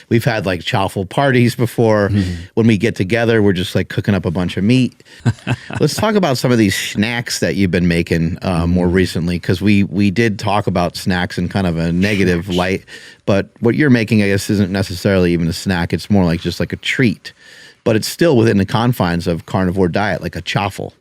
we've had like chaffle parties before. When we get together, we're just like cooking up a bunch of meat. Let's talk about some of these snacks that you've been making more recently, because we did talk about snacks in kind of a negative light, but what you're making, I guess, isn't necessarily even a snack. It's more like just like a treat, but it's still within the confines of carnivore diet, like a chaffle.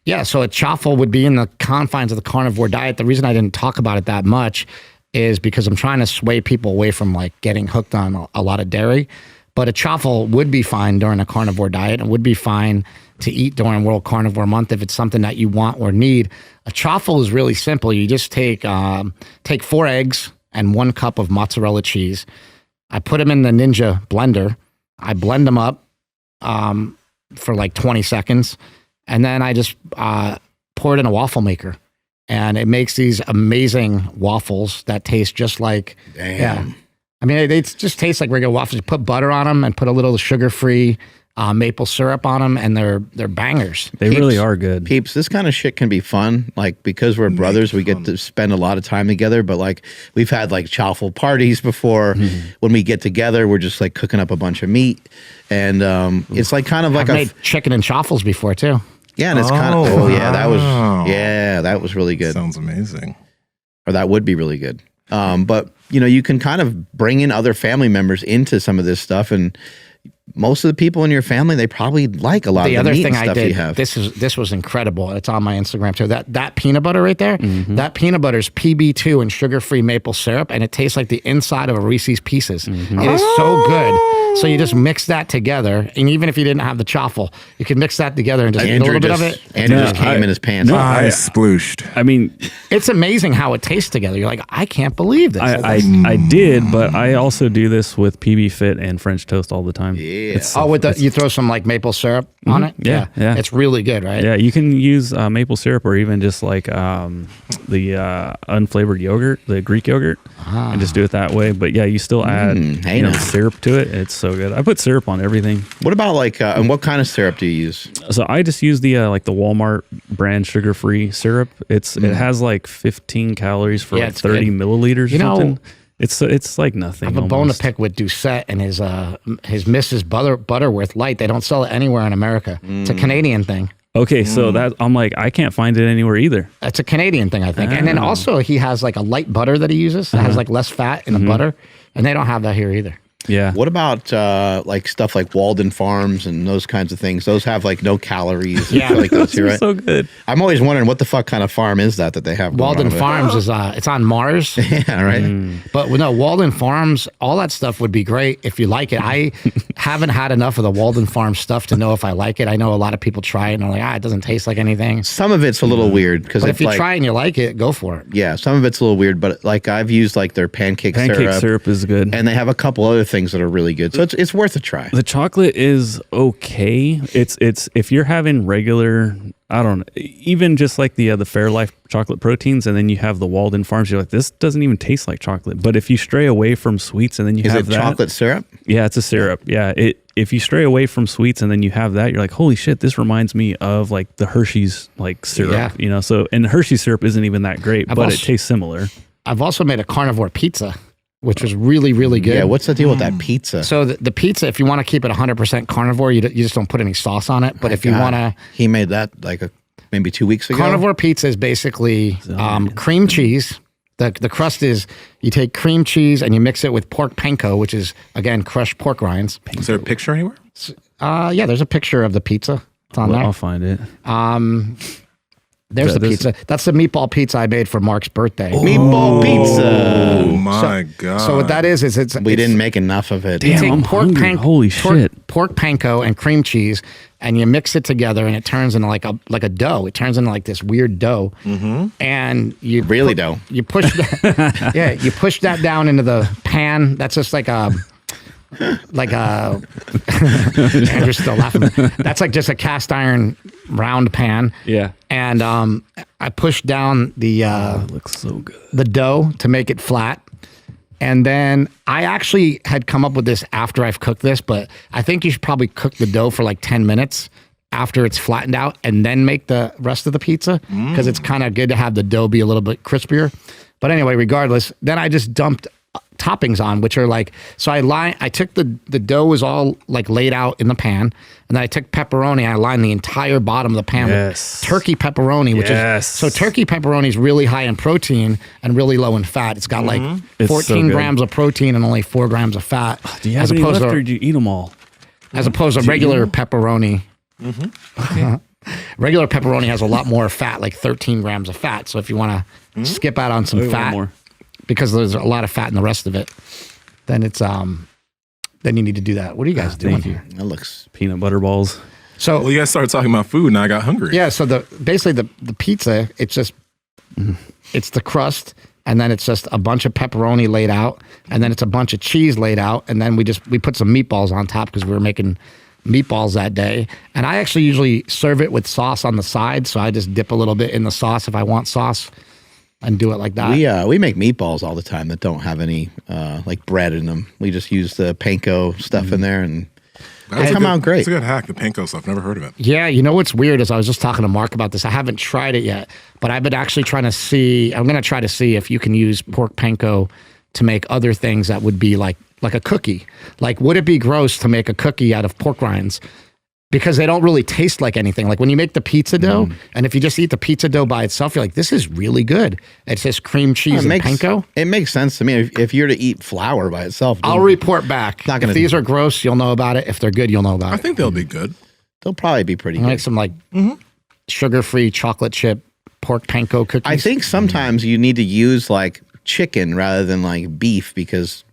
Yeah, so a chaffle would be in the confines of the carnivore diet. The reason I didn't talk about it that much is because I'm trying to sway people away from like getting hooked on a lot of dairy. But a chaffle would be fine during a carnivore diet and would be fine to eat during World Carnivore Month if it's something that you want or need. A chaffle is really simple. You just take 4 eggs and 1 cup of mozzarella cheese. I put them in the Ninja blender. I blend them up for like 20 seconds. And then I just pour it in a waffle maker. And it makes these amazing waffles that taste just like... Damn. Yeah. I mean, they just taste like regular waffles. You put butter on them and put a little sugar-free maple syrup on them, and they're bangers. They really are good. Peeps, this kind of shit can be fun. Like, because we're brothers, we get to spend a lot of time together. But like, we've had like chaffle parties before. When we get together, we're just like cooking up a bunch of meat, and it's like kind of like I've made chicken and chaffles before too. Yeah, and it's kind of that was really good. Sounds amazing. Or that would be really good. But you know, you can kind of bring in other family members into some of this stuff, and most of the people in your family, they probably like a lot of the other meat thing and stuff I did, you have. This was incredible. It's on my Instagram too. That peanut butter right there, that peanut butter is PB2 and sugar-free maple syrup, and it tastes like the inside of a Reese's Pieces. It is so good. So you just mix that together, and even if you didn't have the chaffle, you could mix that together and just eat a little bit of it. Andrew just came in his pants. I splooshed. I mean, it's amazing how it tastes together. You're like, I can't believe this. I did, but I also do this with PB Fit and French toast all the time. Yeah. You throw some like maple syrup on it? Yeah. It's really good, right? Yeah, you can use maple syrup or even just like the unflavored yogurt, the Greek yogurt, and just do it that way. But yeah, you still add syrup to it. It's so good. I put syrup on everything. What about like, and what kind of syrup do you use? So I just use the like the Walmart brand sugar-free syrup. It has like 15 calories for like 30 milliliters or something. It's like nothing. I have a bone to pick with Doucette and his Mrs. Butterworth Light. They don't sell it anywhere in America. It's a Canadian thing. Okay, so that I'm like, I can't find it anywhere either. It's a Canadian thing, I think. And then also he has like a light butter that he uses that has like less fat in the butter, and they don't have that here either. Yeah. What about like stuff like Walden Farms and those kinds of things? Those have like no calories. Yeah, like those, right? So good. I'm always wondering what the fuck kind of farm is that they have. Walden Farms is it's on Mars. Yeah, right. But no, Walden Farms, all that stuff would be great if you like it. I haven't had enough of the Walden Farms stuff to know if I like it. I know a lot of people try it and they're like, it doesn't taste like anything. Some of it's a little weird because if you try and you like it, go for it. Yeah, some of it's a little weird, but like I've used like their pancake syrup. Pancake syrup is good, and they have a couple other things that are really good. So it's worth a try. The chocolate is okay. It's if you're having regular, I don't know, even just like the Fairlife chocolate proteins, and then you have the Walden Farms, you're like, this doesn't even taste like chocolate. But if you stray away from sweets and then you have that, chocolate syrup? Yeah, it's a syrup. Yeah, if you stray away from sweets and then you have that, you're like, holy shit, this reminds me of like the Hershey's like syrup, you know. So and Hershey's syrup isn't even that great, but it tastes similar. I've also made a carnivore pizza, which was really, really good. Yeah, what's the deal with that pizza? So the pizza, if you want to keep it 100% carnivore, you just don't put any sauce on it. But if you want to... He made that like maybe 2 weeks ago. Carnivore pizza is basically cream cheese. The crust is, you take cream cheese and you mix it with pork panko, which is, again, crushed pork rinds. Is there a picture anywhere? Yeah, there's a picture of the pizza. It's on there. I'll find it. There's the pizza. That's the meatball pizza I made for Mark's birthday. Meatball pizza. Oh my God. So what that is we didn't make enough of it. Damn, I'm hungry. Holy shit. Pork panko and cream cheese, and you mix it together, and it turns into like a dough. It turns into like this weird dough. And you dough. You push that, you push that down into the pan. That's just like a Andrew's still laughing. That's like just a cast iron round pan. Yeah. And I pushed down the it looks so good. The dough to make it flat. And then I actually had come up with this after I've cooked this, but I think you should probably cook the dough for like 10 minutes after it's flattened out and then make the rest of the pizza, because it's kind of good to have the dough be a little bit crispier. But anyway, regardless, then I just dumped toppings on, which are like, so I took the dough was all like laid out in the pan, and then I took pepperoni, I lined the entire bottom of the pan with turkey pepperoni, which is, so turkey pepperoni is really high in protein and really low in fat. It's got like 14 grams of protein and only 4 grams of fat. Do you have any left, or did you eat them all? As opposed to regular pepperoni. Regular pepperoni has a lot more fat, like 13 grams of fat. So if you want to skip out on some fat, because there's a lot of fat in the rest of it, then it's then you need to do that. What are you guys doing here? That looks peanut butter balls. So Well, you guys started talking about food, and I got hungry. yeah, so basically the pizza, it's just it's the crust, and then it's just a bunch of pepperoni laid out, and then it's a bunch of cheese laid out, and then we put some meatballs on top because we were making meatballs that day. And I actually usually serve it with sauce on the side, so I just dip a little bit in the sauce if I want sauce and do it like that. we make meatballs all the time that don't have any like bread in them. We just use the panko stuff in there, and they come out great. It's a good hack, the panko stuff. Never heard of it. Yeah, you know what's weird is I was just talking to Mark about this. I haven't tried it yet, but I've been actually trying to see, I'm going to try to see if you can use pork panko to make other things that would be like a cookie. Like, would it be gross to make a cookie out of pork rinds? Because they don't really taste like anything. Like when you make the pizza dough, and if you just eat the pizza dough by itself, you're like, this is really good. It's just cream cheese and panko. It makes sense to me. If you're to eat flour by itself, I'll report back. If these are gross, you'll know about it. If they're good, you'll know about it. I think they'll be good. they'll probably be pretty I'll good. make some like sugar-free chocolate chip pork panko cookies. I think sometimes you need to use like chicken rather than like beef because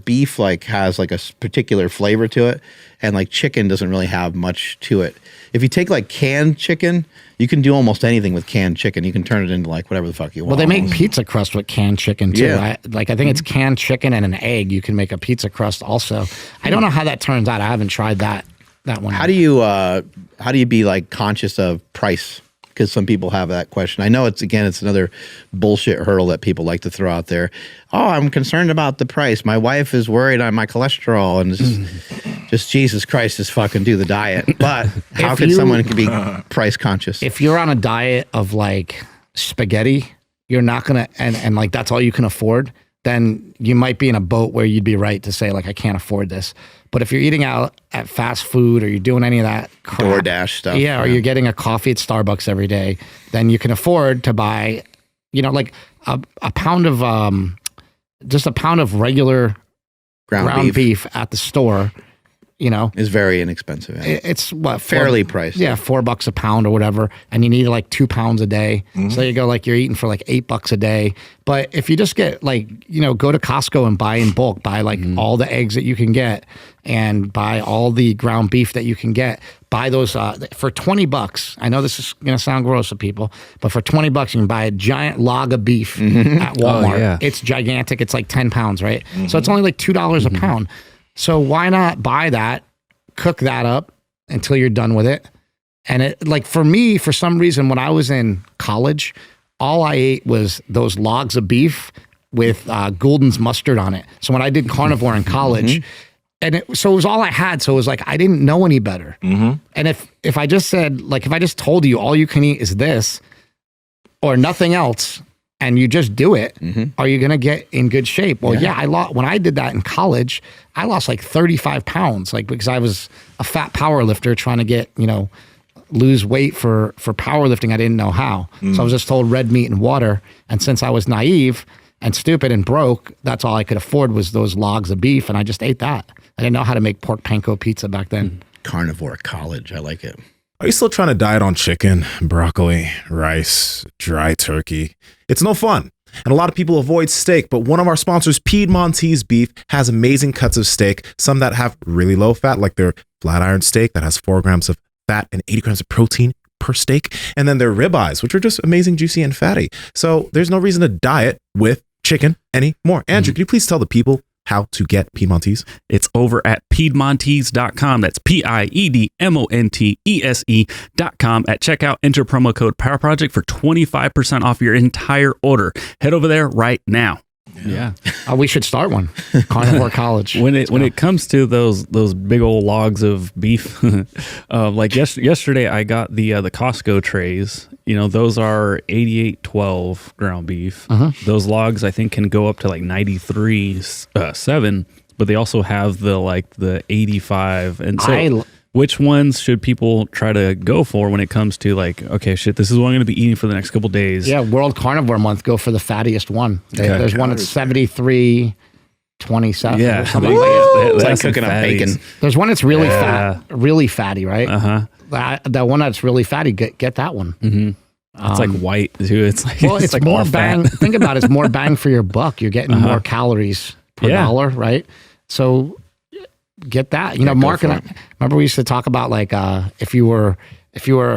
beef like has like a particular flavor to it, and like chicken doesn't really have much to it. If you take like canned chicken, you can do almost anything with canned chicken. You can turn it into like whatever the fuck you want. Well, they make pizza crust with canned chicken too. Yeah. I think it's canned chicken and an egg. You can make a pizza crust also. I don't know how that turns out. I haven't tried that one. How do you be like conscious of price? Because some people have that question. I know it's another bullshit hurdle that people like to throw out there. Oh, I'm concerned about the price. My wife is worried on my cholesterol, and it's just Jesus Christ, just fucking do the diet. But how can someone be price conscious? If you're on a diet of like spaghetti, you're not gonna and like that's all you can afford, then you might be in a boat where you'd be right to say like I can't afford this. But if you're eating out at fast food or you're doing any of that crap, DoorDash stuff, or you're getting a coffee at Starbucks every day, then you can afford to buy, like a pound of just a pound of regular ground beef at the store. Is very inexpensive. It's what fairly priced. Yeah, $4 a pound or whatever, and you need like 2 pounds a day. So you go like you're eating for like $8 a day. But if you just get like go to Costco and buy in bulk, buy like all the eggs that you can get, and buy all the ground beef that you can get. Buy those for $20. I know this is gonna sound gross to people, but for $20 you can buy a giant log of beef at Walmart. Oh, yeah. It's gigantic. It's like 10 pounds, right? So it's only like $2 a pound. So why not buy that, cook that up until you're done with it? And it, like for me, for some reason, when I was in college, all I ate was those logs of beef with Gulden's mustard on it. So when I did carnivore in college, so it was all I had. So it was like, I didn't know any better. And if I just said, like, if I just told you all you can eat is this or nothing else, and you just do it, are you going to get in good shape? Well, yeah, when I did that in college, I lost like 35 pounds, like because I was a fat power lifter trying to get, lose weight for powerlifting. I didn't know how. So I was just told red meat and water. And since I was naive and stupid and broke, that's all I could afford was those logs of beef. And I just ate that. I didn't know how to make pork panko pizza back then. Carnivore college. I like it. Are you still trying to diet on chicken, broccoli, rice, dry turkey? It's no fun. And a lot of people avoid steak, but one of our sponsors, Piedmontese Beef, has amazing cuts of steak, some that have really low fat, like their flat iron steak that has 4 grams of fat and 80 grams of protein per steak. And then their ribeyes, which are just amazing, juicy, and fatty. So there's no reason to diet with chicken anymore. Andrew, can you please tell the people how to get Piedmontese? It's over at Piedmontese.com. That's Piedmontese.com. At checkout, enter promo code Power Project for 25% off your entire order. Head over there right now. Yeah. We should start one. Carnivore College. When it comes to those big old logs of beef, like yesterday I got the Costco trays. You know, those are 88.12 ground beef. Those logs I think can go up to like 93.7, but they also have the 85. And so which ones should people try to go for when it comes to like, okay, shit, this is what I'm going to be eating for the next couple days? Yeah, World Carnivore Month, go for the fattiest one. There's one that's 73.27. Yeah, or something like that. It's like cooking up bacon. There's one that's really fat, really fatty, right? That one that's really fatty, get that one. It's like white too. It's like, well, it's like more all bang. fat. Think about it, it's more bang for your buck. You're getting more calories per dollar, right? So get that. You know, Mark and I remember we used to talk about like if you were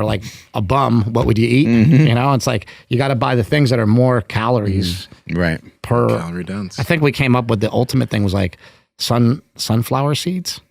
like a bum, what would you eat? You know, it's like you got to buy the things that are more calories per Calorie dense. I think we came up with the ultimate thing was like sunflower seeds.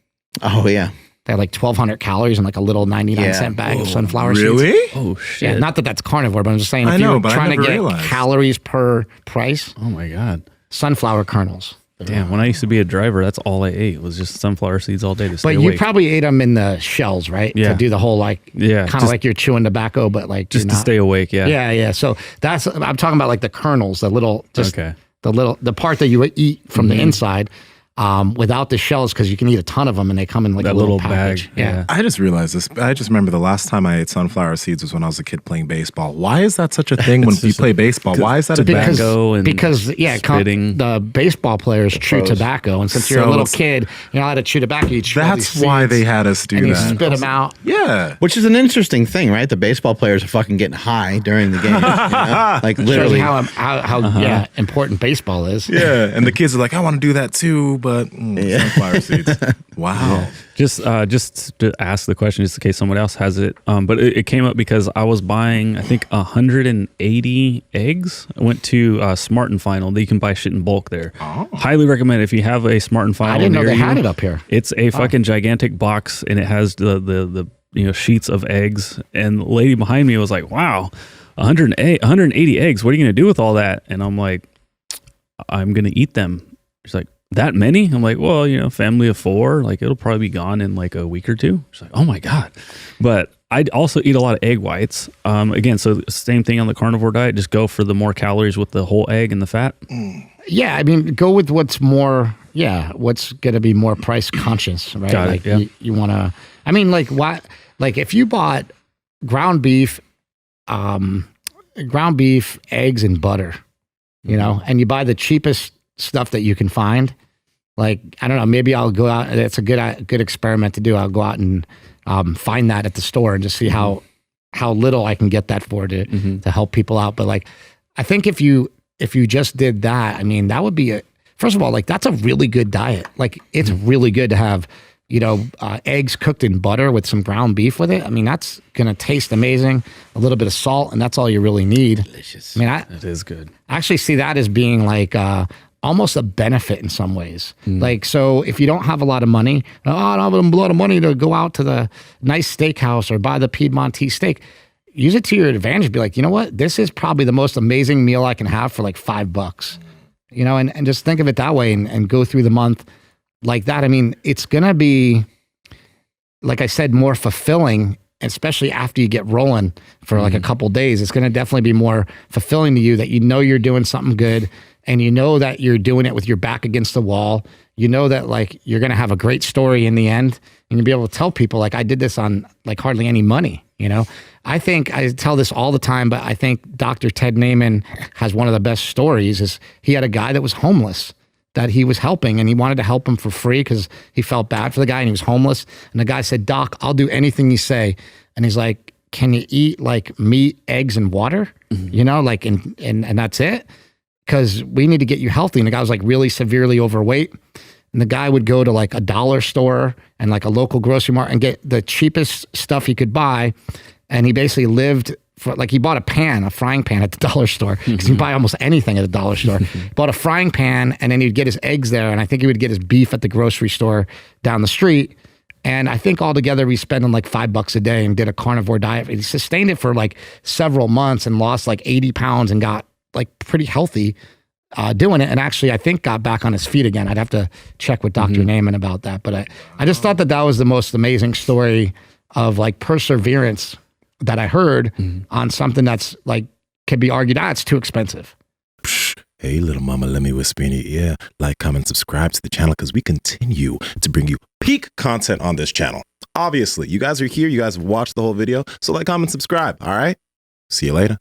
Oh yeah. They had like 1,200 calories in like a little 99-cent bag of sunflower seeds. Really? Oh shit! Yeah, not that that's carnivore, but I'm just saying if I know, you're but I trying to never get realized. calories per price, Oh my god! sunflower kernels. Damn, when I used to be a driver, that's all I ate was just sunflower seeds all day to stay But you awake. probably ate them in the shells, right? Yeah. To do the whole like, kind of just- like you're chewing tobacco, but like just you're to not. stay awake. Yeah. Yeah. So I'm talking about like the kernels, the little, just Okay. the part that you would eat from the inside, without the shells, because you can eat a ton of them and they come in like That a little little package. bag, yeah. I just realized this. I just remember the last time I ate sunflower seeds was when I was a kid playing baseball. Why is that such a thing when you play baseball? Why is that a tobacco. thing? and Because spitting. the baseball players chew pros. tobacco, and since you're a So little it's- kid, you're not allowed to chew tobacco. You chew all That's these why seeds, they had us do and you that. spit them out. Yeah. Which is an interesting thing, right? The baseball players are fucking getting high during the game. You know? Like Shows literally. you how important baseball is. Yeah. And the kids are like, I want to do that too, but sunflower seeds. Wow. Just to ask the question, just in case someone else has it. But it came up because I was buying, I think, 180 eggs. I went to Smart and Final. You can buy shit in bulk there. Highly recommend if you have a Smart and Final. I didn't know near they you. had it up here. It's a fucking gigantic box, and it has the sheets of eggs. And the lady behind me was like, "Wow, 180 eggs. What are you gonna do with all that?" And I'm like, "I'm gonna eat them." She's like, "That many?" I'm like, "Well, family of 4. Like, it'll probably be gone in like a week or two." She's like, "Oh my god!" But I also eat a lot of egg whites. Again, so same thing on the carnivore diet. Just go for the more calories with the whole egg and the fat. Yeah, I mean, go with what's more. Yeah, what's going to be more price conscious, right? Got it, like yeah. you want to. I mean, like what? Like if you bought ground beef, eggs, and butter, and you buy the cheapest stuff that you can find. Like, I don't know, maybe I'll go out. It's a good experiment to do. I'll go out and find that at the store and just see how little I can get that for to help people out. But like, I think if you just did that, I mean, that would be first of all, like that's a really good diet. Like it's really good to have, eggs cooked in butter with some ground beef with it. I mean, that's going to taste amazing. A little bit of salt, and that's all you really need. Delicious. I mean, It is good. I actually see that as being like almost a benefit in some ways. Like, so if you don't have a lot of money, I don't have a lot of money to go out to the nice steakhouse or buy the Piedmontese steak, use it to your advantage. Be like, you know what? This is probably the most amazing meal I can have for like $5, and just think of it that way and go through the month like that. I mean, it's going to be, like I said, more fulfilling, especially after you get rolling for like a couple days. It's going to definitely be more fulfilling to you that you're doing something good. And you know that you're doing it with your back against the wall. You know that like you're going to have a great story in the end, and you'll be able to tell people like I did this on like hardly any money. I think I tell this all the time, but I think Dr. Ted Naiman has one of the best stories. Is he had a guy that was homeless that he was helping, and he wanted to help him for free because he felt bad for the guy, and he was homeless. And the guy said, "Doc, I'll do anything you say." And he's like, "Can you eat like meat, eggs, and water? Like and that's it." Because we need to get you healthy. And the guy was like really severely overweight. And the guy would go to like a dollar store and like a local grocery mart and get the cheapest stuff he could buy. And he basically lived for like, he bought a frying pan at the dollar store because you can buy almost anything at a dollar store. Bought a frying pan, and then he'd get his eggs there. And I think he would get his beef at the grocery store down the street. And I think altogether we spent like $5 a day and did a carnivore diet. He sustained it for like several months and lost like 80 pounds and got like pretty healthy doing it, and actually I think got back on his feet again. I'd have to check with Dr. Naiman about that, but I just thought that was the most amazing story of like perseverance that I heard on something that's like could be argued, it's too expensive. Hey, little mama, let me whisper in your ear. Like, comment, subscribe to the channel because we continue to bring you peak content on this channel. Obviously, you guys are here. You guys have watched the whole video. So like, comment, subscribe. All right. See you later.